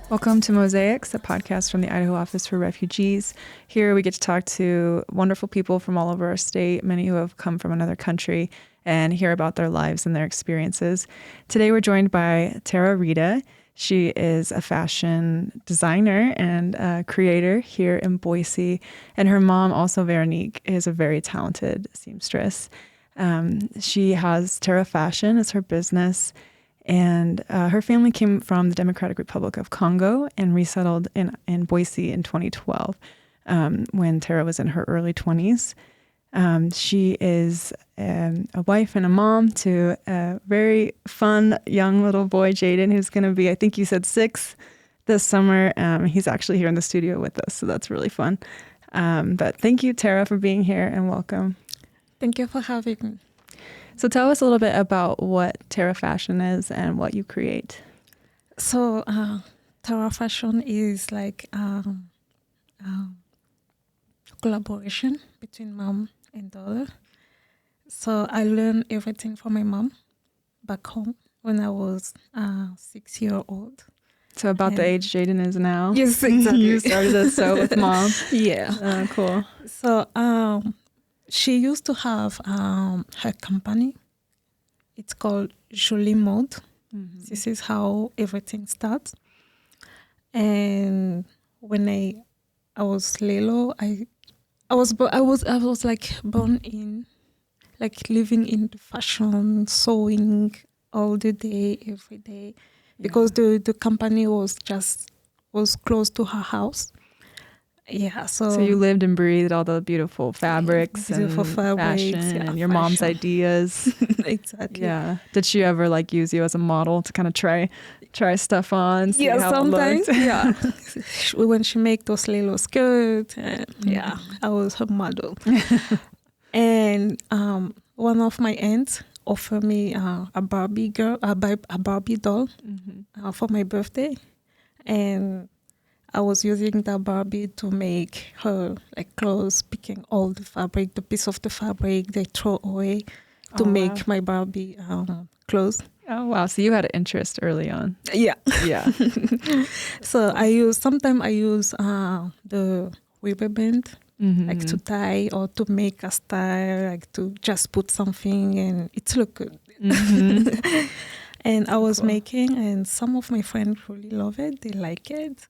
Welcome to Mosaics, a podcast from the Idaho Office for Refugees. Here we get to talk to wonderful people from all over our state, many who have come from another country, and hear about their lives and their experiences. Today we're joined by Thara Rita. She is a fashion designer and a creator here in Boise, and her mom, also Veronique, is a very talented seamstress. She has Thara Fashion as her business, and her family came from the Democratic Republic of Congo and resettled in Boise in 2012 when Thara was in her early 20s. She is a wife and a mom to a very fun young little boy, Jaden, who's going to be, I think you said 6 this summer. He's actually here in the studio with us, so that's really fun. But thank you, Thara, for being here, and welcome. Thank you for having me. So tell us a little bit about what Thara Fashion is and what you create. So Thara Fashion is like collaboration between mom and daughter. So I learned everything from my mom back home when I was 6 years old. So about the age Jaden is now. Yes, exactly. You started to sew with mom. Yeah. Cool. So she used to have her company. It's called JOLIE Mode. Mm-hmm. This is how everything starts. And when I was little, I was like born in, like living in the fashion, sewing all the day, every day, because the company was close to her house. Yeah, so you lived and breathed all the beautiful fabrics and fashion and your mom's ideas. Exactly. Yeah. Did she ever like use you as a model to kind of try stuff on? See how sometimes. It looked? Yeah. When she make those little skirts, yeah, I was her model. And one of my aunts offered me a Barbie doll for my birthday, and I was using the Barbie to make her like clothes, picking all the fabric, the piece of the fabric they throw away to make my Barbie clothes. Oh, wow. So you had an interest early on. Yeah. Yeah. So sometimes I use the rubber band, like to tie or to make a style, like to just put something and it look good. Mm-hmm. And I was making, and some of my friends really love it. They like it.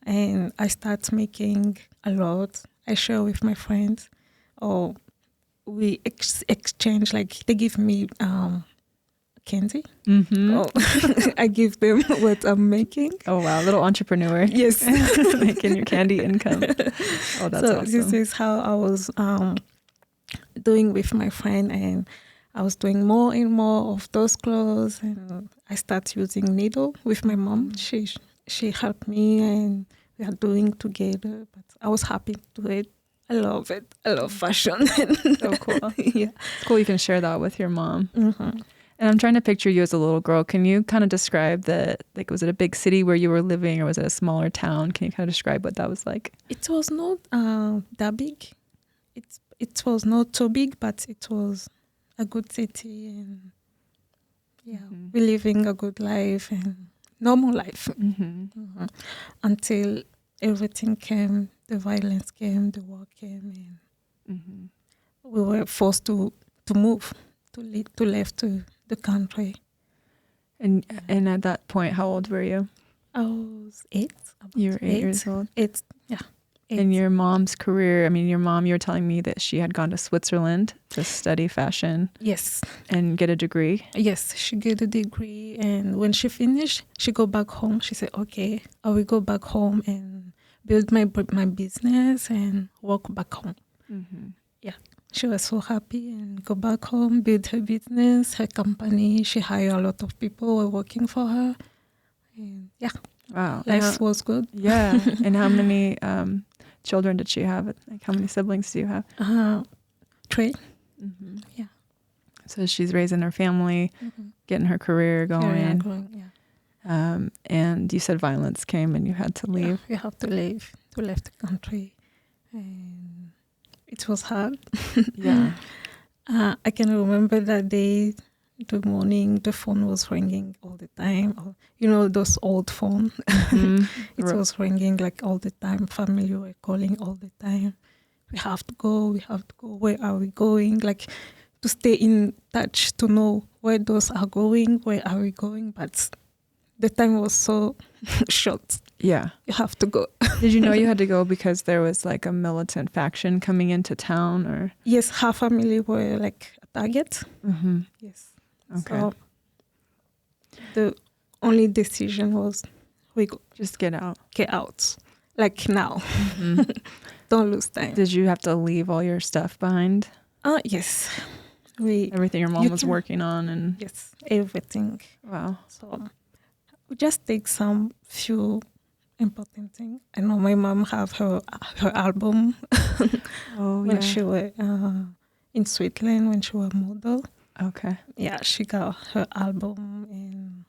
And I start making a lot. I share with my friends, or we exchange. Like they give me candy. Mm-hmm. Oh, I give them what I'm making. Oh wow, little entrepreneur. Yes, making your candy income. Oh, that's awesome. This is how I was doing with my friend, and I was doing more and more of those clothes. And I start using needle with my mom. She helped me, and we are doing together. But I was happy to do it. I love it. I love fashion. So cool. Yeah, it's cool. You can share that with your mom. Mm-hmm. And I'm trying to picture you as a little girl. Can you kind of describe was it a big city where you were living, or was it a smaller town? Can you kind of describe what that was like? It was not that big. It was not so big, but it was a good city, and we're living a good life and normal life until everything came, the violence came, the war came, and we were forced to move, to leave to the country. And at that point, how old were you? I was 8. You were 8 years old? 8, yeah. 8. And your mom's career, your mom, you were telling me that she had gone to Switzerland to study fashion. Yes. And get a degree. Yes, she got a degree. And when she finished, she go back home. She said, okay, I will go back home and build my business and work back home. Mm-hmm. Yeah. She was so happy and go back home, build her business, her company. She hired a lot of people who were working for her. And yeah. Wow. Life was good. Yeah. And how many children did she have? Like, how many siblings do you have? 3. Mm-hmm. Yeah. So she's raising her family, getting her career going. Yeah. And you said violence came and you had to leave. Yeah, you have to leave the country. And it was hard. Yeah. I can remember that day the morning, the phone was ringing all the time. Or, those old phones. It was ringing like all the time. Family were calling all the time. We have to go. Where are we going? Like, to stay in touch, to know where those are going, where are we going. But the time was so short. Yeah. You have to go. Did you know you had to go because there was like a militant faction coming into town, or? Yes, her family were like a target. Mm-hmm. Yes. Okay. So the only decision was we go. Just get out. Get out. Like now. Mm-hmm. Don't lose time. Did you have to leave all your stuff behind? Yes. Everything your mom was working on and yes, everything. Wow. So we just take some few important things. I know my mom have her album when she was in Switzerland when she was a model. Okay. Yeah, she got her album and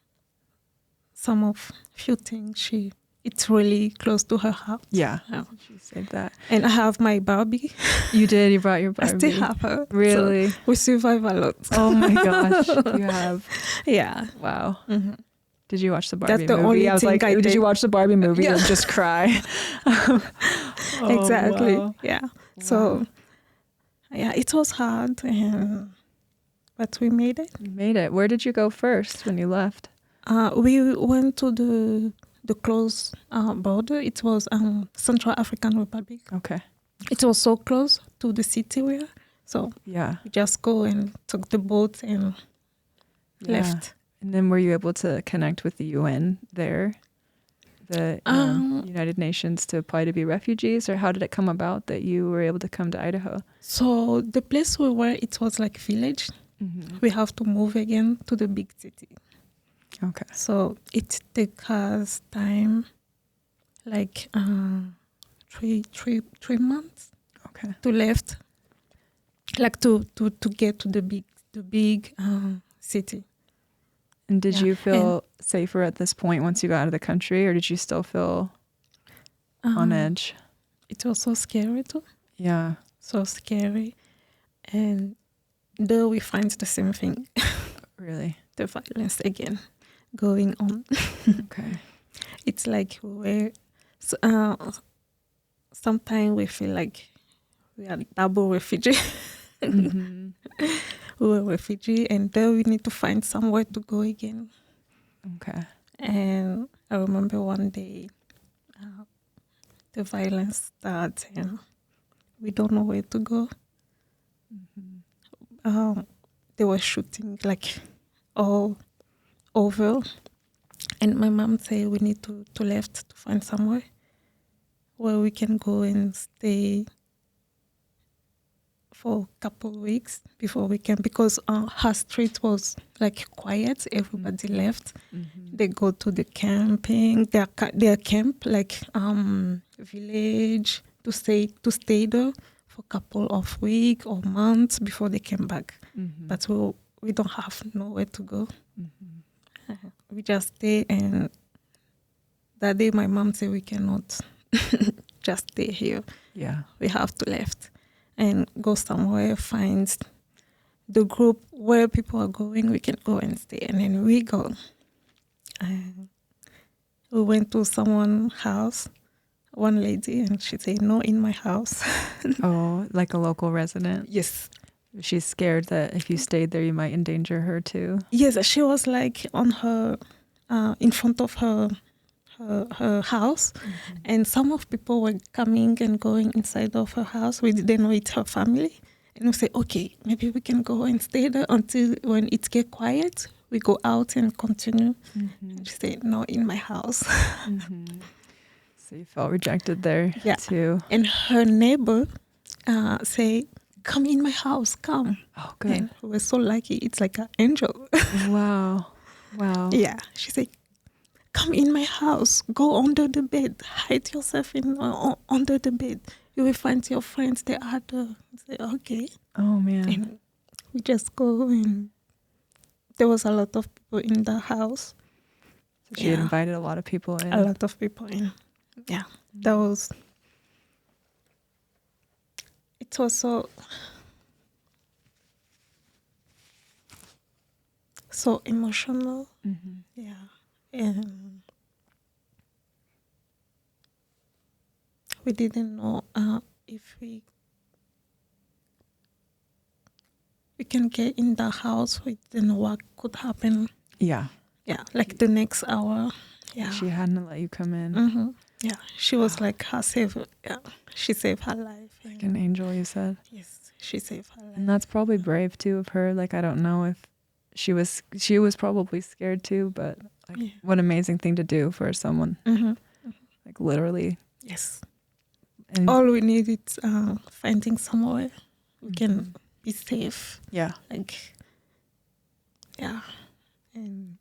some of few things it's really close to her heart. Yeah. She said that. And I have my Barbie. You did? You brought your Barbie? I still have her. Really? So we survive a lot. Oh my gosh. You have? Yeah. Wow. Mm-hmm. Did you watch the Barbie That's the movie? only I was thing like, I did did. you watch the Barbie movie and just cry? Exactly. Wow. Yeah. So, yeah, it was hard, but we made it. You made it. Where did you go first when you left? We went to the close border. It was Central African Republic. Okay. It was so close to the city we are. So yeah, we just go and took the boat and left. And then were you able to connect with the UN there, the United Nations, to apply to be refugees, or how did it come about that you were able to come to Idaho? So the place we were, it was like village. Mm-hmm. We have to move again to the big city. Okay. So it takes us time, like 3 months. Okay. To left, like to get to the big city. And did you feel safer at this point once you got out of the country, or did you still feel on edge? It was so scary too. Yeah. So scary. And there we find the same thing. Really? The violence again going on. Okay. It's like sometimes we feel like we are double refugee. Mm-hmm. We were refugee, and then we need to find somewhere to go again. Okay. And I remember one day, the violence started, and we don't know where to go. Mm-hmm. They were shooting like all over, and my mom said we need to left to find somewhere where we can go and stay for a couple of weeks before we can, because her street was like quiet. Everybody left. Mm-hmm. They go to the camping. Their camp like village to stay there for a couple of weeks or months before they came back. Mm-hmm. But we don't have nowhere to go. Mm-hmm. We just stay, and that day my mom said we cannot just stay here. Yeah, we have to left and go somewhere, find the group where people are going, we can go and stay. And then we go. We went to someone's house, one lady, and she said, no, in my house. Oh, like a local resident? Yes. She's scared that if you stayed there, you might endanger her too? Yes, she was like on her, in front of her house, mm-hmm. And some of people were coming and going inside of her house. We didn't know it's her family, and we said, okay, maybe we can go and stay there until when it gets quiet, we go out and continue. Mm-hmm. And she said, no, in my house. Mm-hmm. So you felt rejected there too. And her neighbor say, come in my house, come. Oh, good. And we were so lucky. It's like an angel. Wow. Yeah, she said, come in my house, go under the bed, hide yourself under the bed. You will find your friends, they are there. I say, okay. Oh, man. And we just go, and there was a lot of people in the house. So she had invited a lot of people in. A lot of people in. Yeah, it was so... so emotional. Mm-hmm. Yeah. And we didn't know if we can get in the house. We didn't know what could happen. Yeah. Yeah, like the next hour. Yeah. She hadn't let you come in. Mm-hmm. Yeah, she was like her save. Yeah, she saved her life. Like an angel, you said. Yes, she saved her life. And that's probably brave too of her. Like, I don't know if she was probably scared too, but like, what amazing thing to do for someone. Mm-hmm. Like, literally. Yes. And all we need is finding somewhere we can be safe. Yeah. Like, yeah. And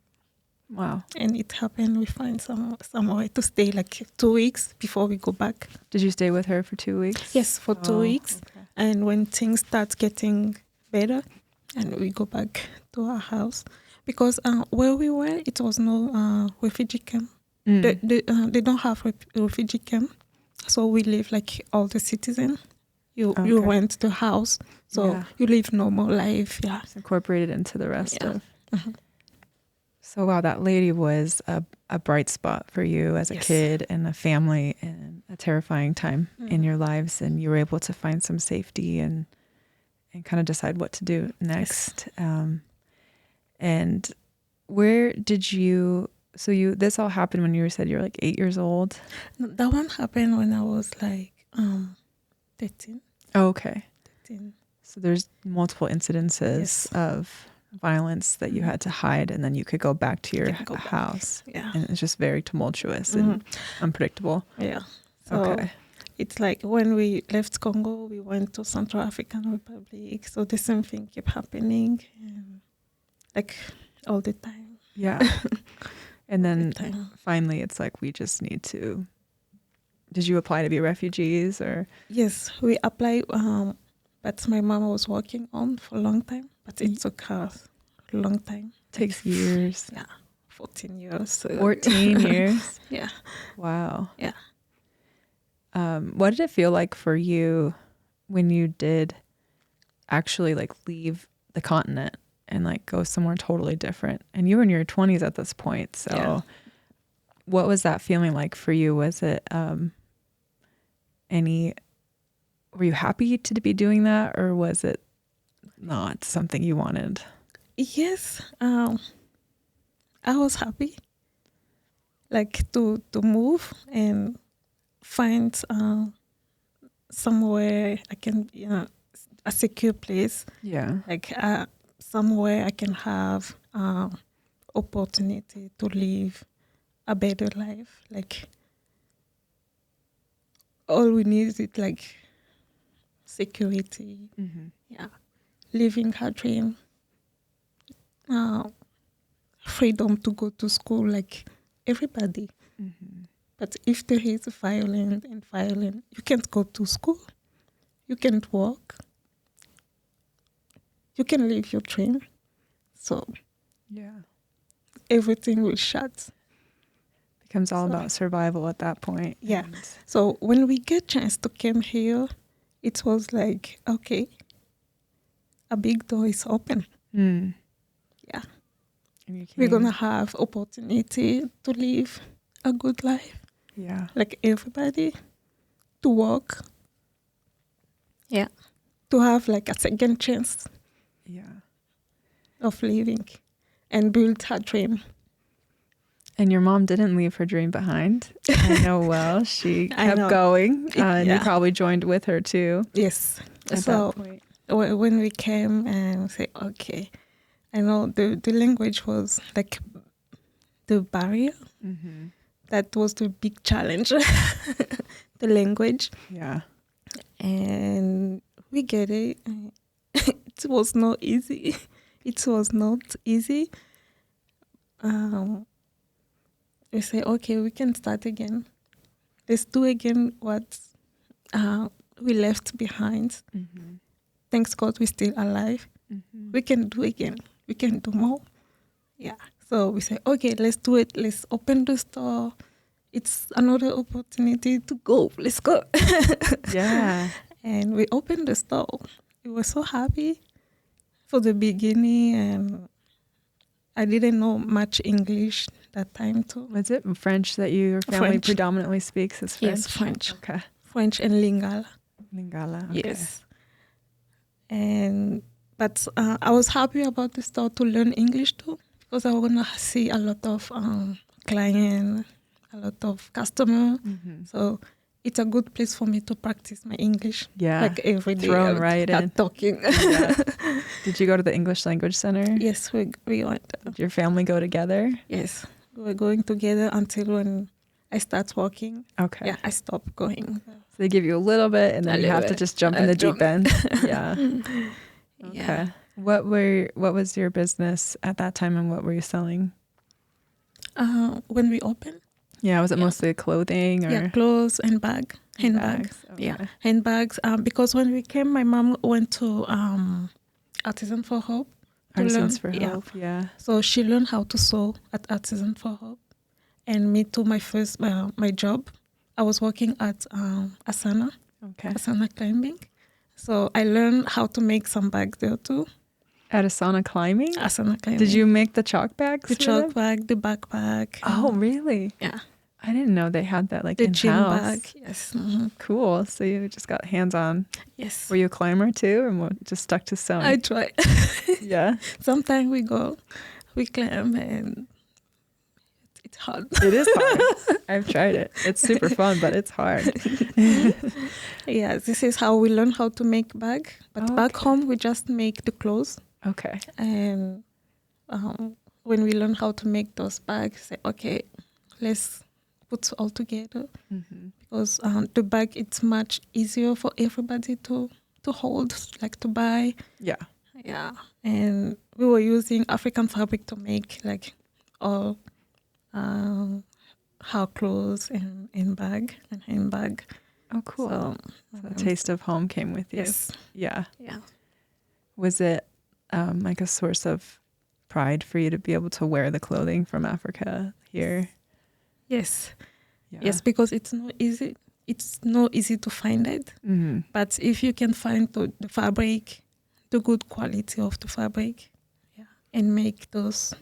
wow. And it happened. We find somewhere to stay like 2 weeks before we go back. Did you stay with her for 2 weeks? Yes, for 2 weeks. Okay. And when things start getting better, and we go back to our house, because where we were, it was no refugee camp. They don't have refugee camp, so we live like all the citizens. You rent the house, so you live normal life. Yeah, it's incorporated into the rest of. Mm-hmm. So wow, that lady was a bright spot for you as a kid and a family, and a terrifying time in your lives, and you were able to find some safety and kind of decide what to do next. And where did you? So this all happened when you said you were like 8 years old. No, that one happened when I was like 13. Oh, okay. 13. So there's multiple incidences of violence that you had to hide, and then you could go back to your house. Yeah. And it's just very tumultuous and unpredictable. Yeah. So it's like when we left Congo, we went to Central African Republic. So the same thing kept happening, like all the time. Yeah. And then finally it's like, we just need to. Did you apply to be refugees or? Yes, we applied, but my mom was working on for a long time, but it took her a long time. Takes years. Yeah, 14 years. So 14 years? Yeah. Wow. Yeah. What did it feel like for you when you did actually like leave the continent and like go somewhere totally different? And you were in your 20s at this point. So what was that feeling like for you? Was it were you happy to be doing that, or was it not something you wanted? Yes. I was happy, like to move and find somewhere I can, a secure place. Yeah. Like somewhere I can have opportunity to live a better life. Like all we need is like security. Mm-hmm. Yeah, living her dream. Freedom to go to school like everybody. Mm-hmm. But if there is violence, you can't go to school. You can't work. You can live your dream. So everything will shut. Becomes all about survival at that point. Yeah. So when we get chance to come here, it was like, okay, a big door is open. Mm. Yeah. We're going to have opportunity to live a good life. Yeah. Like everybody, to work. Yeah. To have like a second chance. Yeah. Of living and build her dream. And your mom didn't leave her dream behind. I know well. She kept going. And you probably joined with her too. Yes. At that point. When we came and we say, okay, I know the language was like the barrier. Mm-hmm. That was the big challenge, the language. Yeah. And we get it. It was not easy. It was not easy. We say, okay, we can start again. Let's do again what we left behind. Mm-hmm. Thanks God we're still alive. Mm-hmm. We can do again. We can do more. Yeah. So we say, okay, let's do it. Let's open the store. It's another opportunity to go. Let's go. Yeah. And we opened the store. We were so happy for the beginning, and I didn't know much English that time too. Was it French that your family French. predominantly speaks? Is French? Yes, French. Okay. French and Lingala. Lingala. Okay. Yes. But I was happy about the store to learn English too, because I want to see a lot of clients, a lot of customers. Mm-hmm. So it's a good place for me to practice my English. Yeah. Like every day. Thrown right in. Talking. Yeah. Did you go to the English Language Center? Yes, we went. Did your family go together? Yes, we were going together until when I start working. Okay. Yeah, I stopped going. So they give you a little bit, and then you have to just jump in the deep end. Yeah. Okay. Yeah. What was your business at that time, and what were you selling? When we opened. Yeah, was it mostly clothing or clothes and handbags? Okay. Yeah, handbags. Because when we came, my mom went to Artisan for Hope. Artisans for Hope? Yeah. So she learned how to sew at Artisan for Hope, and me too. My first my job, I was working at Asana. Okay. Asana climbing. So I learned how to make some bags there too. At Asana Climbing? Asana climbing. Did you make the chalk bags? The chalk bag, the backpack. Oh, really? Yeah. I didn't know they had that The in gym house. bag. Yes. Mm-hmm. Cool. So you just got hands on. Yes. Were you a climber too, or just stuck to sewing? I try. Yeah. Sometimes we climb, and it's hard. It is hard. I've tried it. It's super fun, but it's hard. Yeah, this is how we learn how to make bag. But back home, we just make the clothes. Okay. And when we learn how to make those bags, say, okay, let's put all together. Mm-hmm. Because the bag, it's much easier for everybody to hold, like to buy. Yeah. Yeah. And we were using African fabric to make like all our clothes and bag and handbag. Oh, cool. So the taste of home came with you. Yes. Yeah. Yeah. Was it like a source of pride for you to be able to wear the clothing from Africa here? Yes. Yeah. Yes, because it's not easy. It's not easy to find it. Mm-hmm. But if you can find the fabric, the good quality of the fabric, yeah, and make those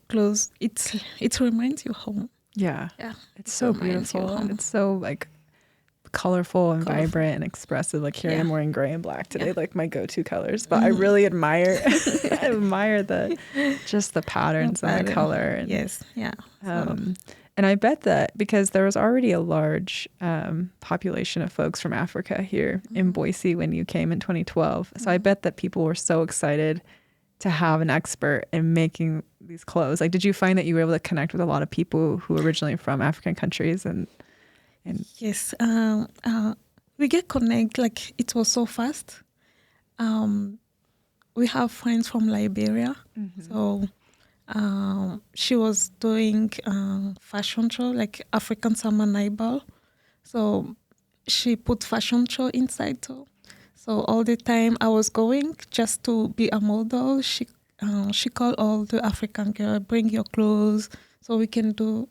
clothes, it reminds you home. Yeah. Yeah. It's so beautiful. And it's so like colorful and vibrant and expressive. Like here I'm wearing gray and black today, like my go-to colors. But I really admire the patterns and the color. And, yes. Yeah. And I bet that because there was already a large population of folks from Africa here in Boise when you came in 2012. So I bet that people were so excited to have an expert in making these clothes. Like, did you find that you were able to connect with a lot of people who were originally from African countries? And yes, we get connect. Like it was so fast. We have friends from Liberia, so she was doing fashion show like African Summer Night Ball. So she put fashion show inside too. So all the time I was going just to be a model. She called all the African girls, bring your clothes so we can do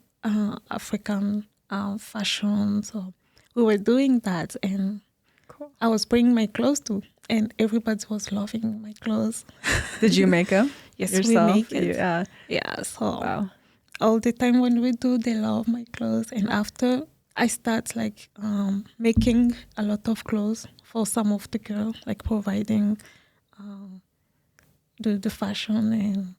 African fashion. So we were doing that, and cool. I was bringing my clothes too, and everybody was loving my clothes. Did you make them? Yes, yourself? we make it. Yeah. Yeah. So wow. All the time when we do, they love my clothes, and after I start like making a lot of clothes for some of the girls, like providing the fashion, and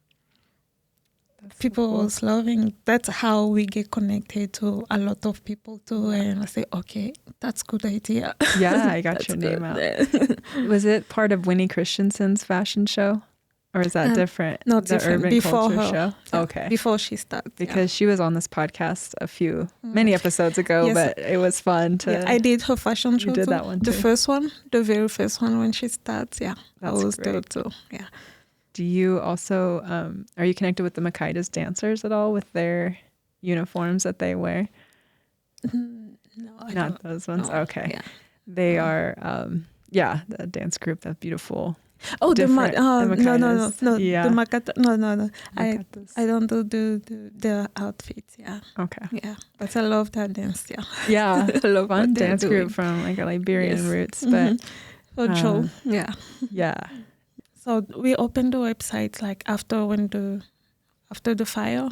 that's people so cool. Was loving. That's how we get connected to a lot of people too. And I say, okay, that's a good idea. Yeah, I got your name out. Was it part of Winnie Christensen's fashion show? Or is that different? No, the different. Urban Before Culture her. Show? Yeah, okay. Before she started. Because she was on this podcast many episodes ago, yes. But it was fun to... Yeah, I did her fashion show You did too. that one too. The first one, the very first one when she starts, yeah. That's I was great. there too, yeah. Do you also, are you connected with the Makaidas dancers at all with their uniforms that they wear? No, Not those ones? No. Okay. Yeah. They are, the dance group, that beautiful... Oh, the no, yeah. The Makata, no. I don't do the outfits, yeah. Okay. Yeah, but I love that dance, yeah. Yeah, I love fun dance group from like Liberian roots, but for sure, yeah. Yeah. So we opened the website like after the fire.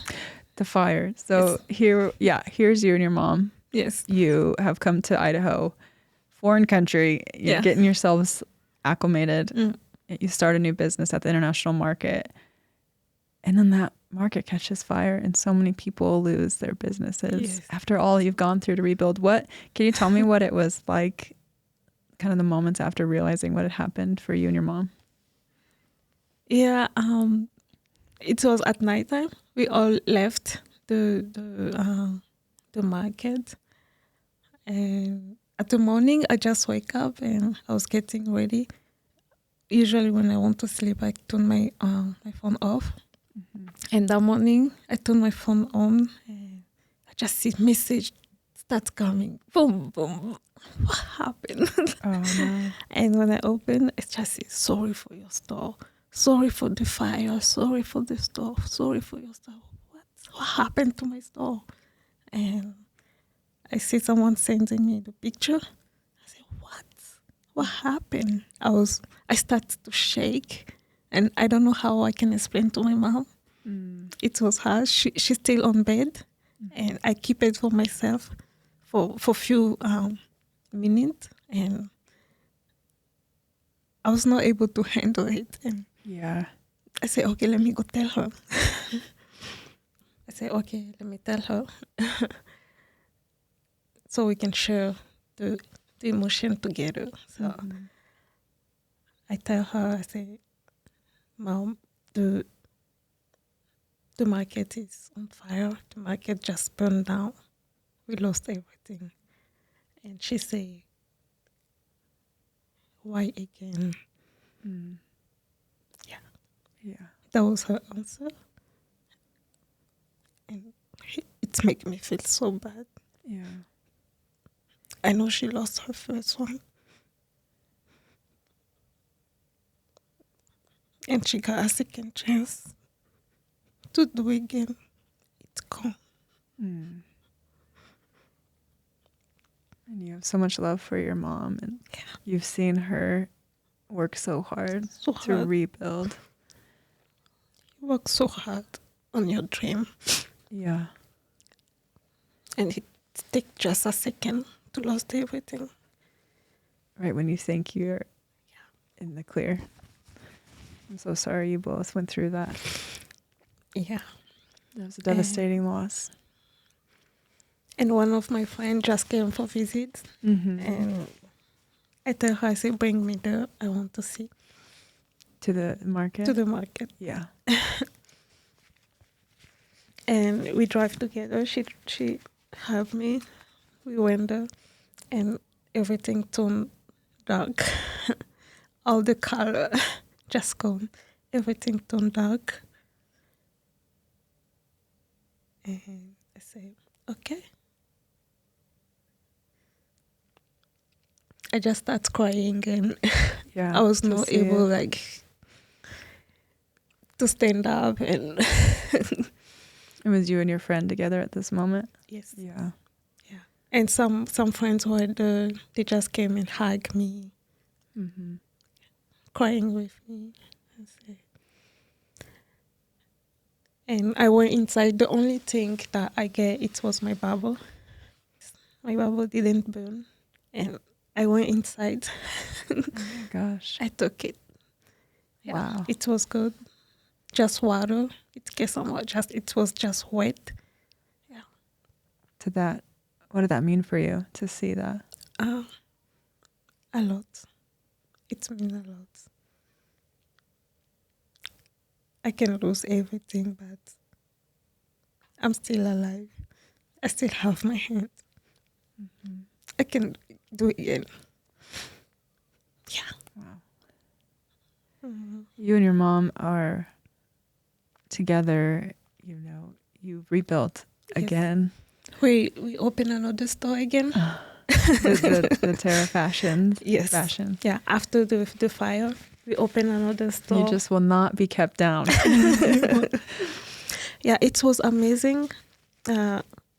The fire. So here's you and your mom. Yes. You have come to Idaho, foreign country. You're getting yourselves acclimated. Mm. You start a new business at the international market. And then that market catches fire and so many people lose their businesses after all you've gone through to rebuild. Can you tell me what it was like, kind of the moments after realizing what had happened for you and your mom? Yeah, it was at nighttime. We all left the market, and at the morning I just wake up and I was getting ready. Usually when I want to sleep, I turn my phone off. Mm-hmm. And that morning I turn my phone on and I just see message start coming. Boom, boom. What happened? Oh no. And when I open, it just says, sorry for your store. Sorry for the fire. Sorry for the store. Sorry for your store. What happened to my store? And I see someone sending me the picture. I say, what? What happened? I started to shake, and I don't know how I can explain to my mom. Mm. It was her. She's still on bed, and I keep it for myself for a few minutes, and I was not able to handle it. And I said, okay, let me go tell her. I said, okay, let me tell her. So we can share the emotion together. So I tell her, I say, Mom, the market is on fire. The market just burned down. We lost everything. And she say, why again? Mm. Yeah. That was her answer. And it made me feel so bad. Yeah. I know she lost her first one. And she got a second chance to do it again. It's gone. Mm. And you have so much love for your mom, and you've seen her work so hard to rebuild. You work so hard on your dream. Yeah. And it takes just a second to lose everything. Right when you think you're in the clear. I'm so sorry you both went through that. Yeah. That was a devastating loss. And one of my friends just came for visit. Mm-hmm. And I tell her, I say, bring me there. I want to see. To the market? To the market. Yeah. And we drive together. She helped me. We went there. And everything turned dark. All the color just gone. Everything turned dark. And I say, okay. I just started crying, and I was not able to stand up. And it was you and your friend together at this moment? Yes. Yeah. Yeah. And some friends were there. They just came and hugged me, crying with me. And I went inside. The only thing that I get, it was my Bible. My Bible didn't burn. And I went inside. Oh my gosh. I took it. Yeah, wow. It was good. Just water. It was just wet. Yeah. What did that mean for you to see that? A lot. It means a lot. I can lose everything, but I'm still alive. I still have my hand. Mm-hmm. I can do it again. Yeah. Wow. Mm-hmm. You and your mom are together, you've rebuilt again. We open another store again. The Thara Fashions. Yes. Fashion. Yeah, after the fire, we open another store. You just will not be kept down. Yeah, it was amazing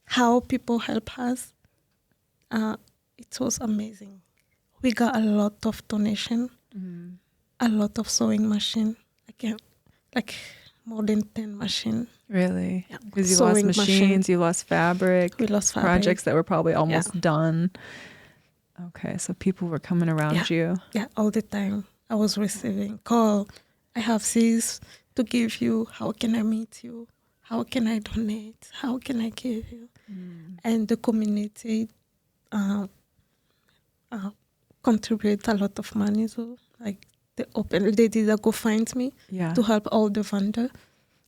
how people help us. It was amazing. We got a lot of donation, a lot of sewing machine. Like more than 10 machine. Really? Yeah. Because you lost Sewing machines, machine. you lost fabric, We lost fabric. projects that were probably almost done. Okay, so people were coming around you. Yeah, all the time. I was receiving call. I have this to give you. How can I meet you? How can I donate? How can I give you? And the community contribute a lot of money. So like they did a GoFundMe to help all the vendors.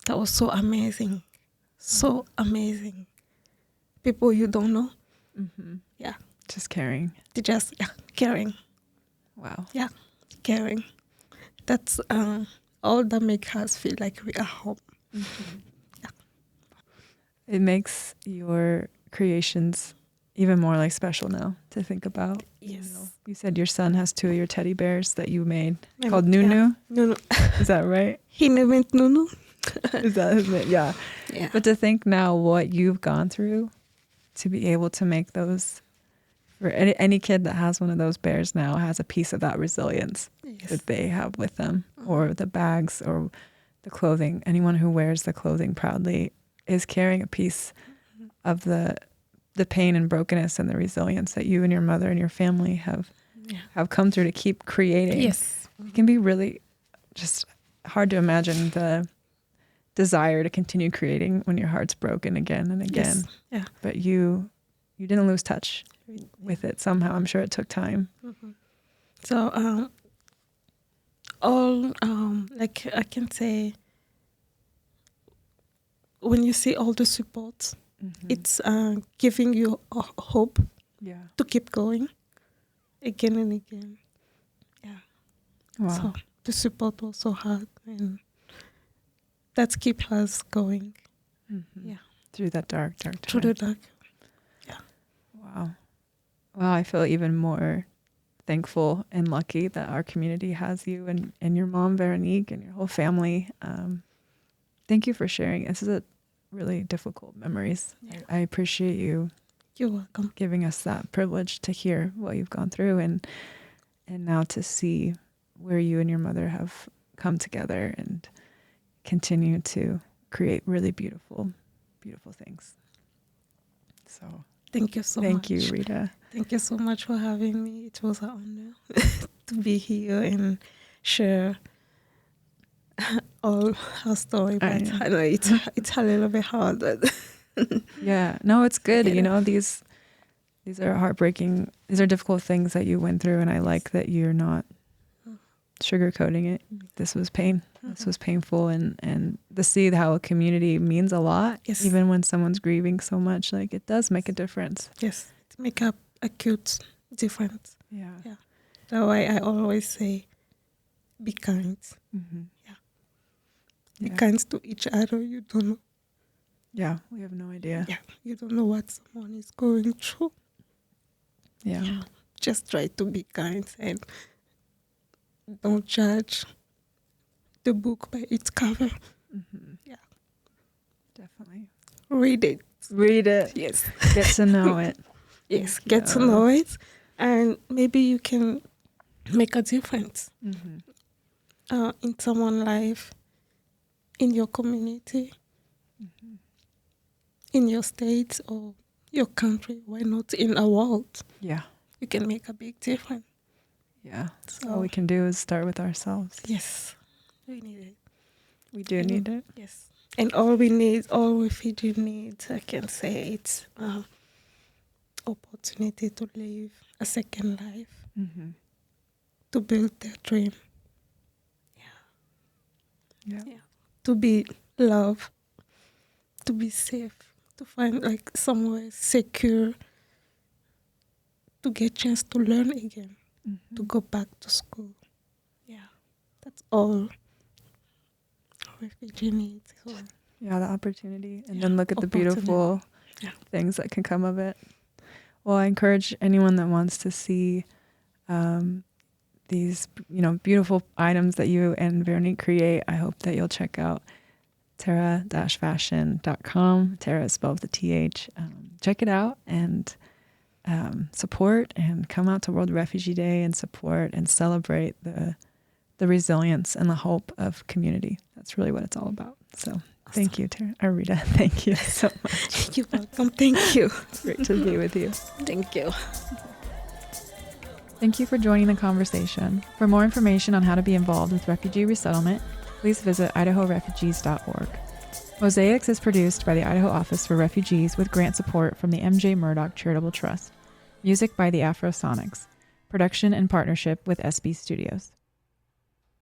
That was so amazing. So amazing. People you don't know. Yeah. Just caring. They just caring. Wow. Yeah, caring. That's all that makes us feel like we are home. Yeah. It makes your creations even more like special now to think about. Yes. You said your son has 2 of your teddy bears that you made called Nunu. Nunu. Is that right? He named Nunu. Is that his name? Yeah. Yeah. But to think now what you've gone through to be able to make those, for any kid that has one of those bears now has a piece of that resilience that they have with them, or the bags or the clothing. Anyone who wears the clothing proudly is carrying a piece of the pain and brokenness and the resilience that you and your mother and your family have come through to keep creating. Yes. It can be really just hard to imagine the desire to continue creating when your heart's broken again and again. Yes. Yeah. But you didn't lose touch with it somehow. I'm sure it took time. So all like I can say, when you see all the support, it's giving you a hope to keep going again and again. Yeah. Wow. So the support was so hard, and that keeps us going. Yeah. Through that dark time. Through the dark. Yeah. Wow. Wow, I feel even more thankful and lucky that our community has you and your mom, Veronique, and your whole family. Thank you for sharing. This is a really difficult memories. Yeah. I appreciate you. You're welcome. Giving us that privilege to hear what you've gone through and now to see where you and your mother have come together and continue to create really beautiful, beautiful things. So thank you so much. Thank you, Rita. Thank you so much for having me. It was an honor to be here and share all our story. But I know it's a little bit hard. Yeah, no, it's good. Yeah. You know, these are heartbreaking. These are difficult things that you went through, and I like that you're not sugarcoating it. This was pain. This was painful, and to see how a community means a lot, even when someone's grieving so much, like it does make a difference. Yes, it makes a acute difference. Yeah. That's why I always say, be kind. Be kind to each other. You don't know. Yeah, we have no idea. Yeah, you don't know what someone is going through. Yeah. Just try to be kind and don't judge the book by its cover. Yeah. Definitely. Read it. Read it. Yes. Get to know it. Yes, get to know it. And maybe you can make a difference in someone's life, in your community, in your state or your country. Why not in a world? Yeah. You can make a big difference. Yeah. So all we can do is start with ourselves. Yes. We need it. We do need it. Yes. And all we need, all refugee needs, I can say, it's opportunity to live a second life, to build their dream. Yeah. To be loved, to be safe, to find like somewhere secure, to get chance to learn again, to go back to school. Yeah, that's all refugee needs. So, yeah, the opportunity. And then look at the beautiful things that can come of it. Well, I encourage anyone that wants to see these, beautiful items that you and Veronique create. I hope that you'll check out Thara-fashion.com. Thara is spelled with a TH. Check it out and support, and come out to World Refugee Day and support and celebrate the the resilience and the hope of community. That's really what it's all about. So thank you, Rita. Thank you so much. You're welcome. Thank you. It's great to be with you. Thank you. Thank you for joining the conversation. For more information on how to be involved with refugee resettlement, please visit idahorefugees.org. Mosaics is produced by the Idaho Office for Refugees with grant support from the M.J. Murdoch Charitable Trust. Music by the Afrosonics. Production in partnership with SB Studios.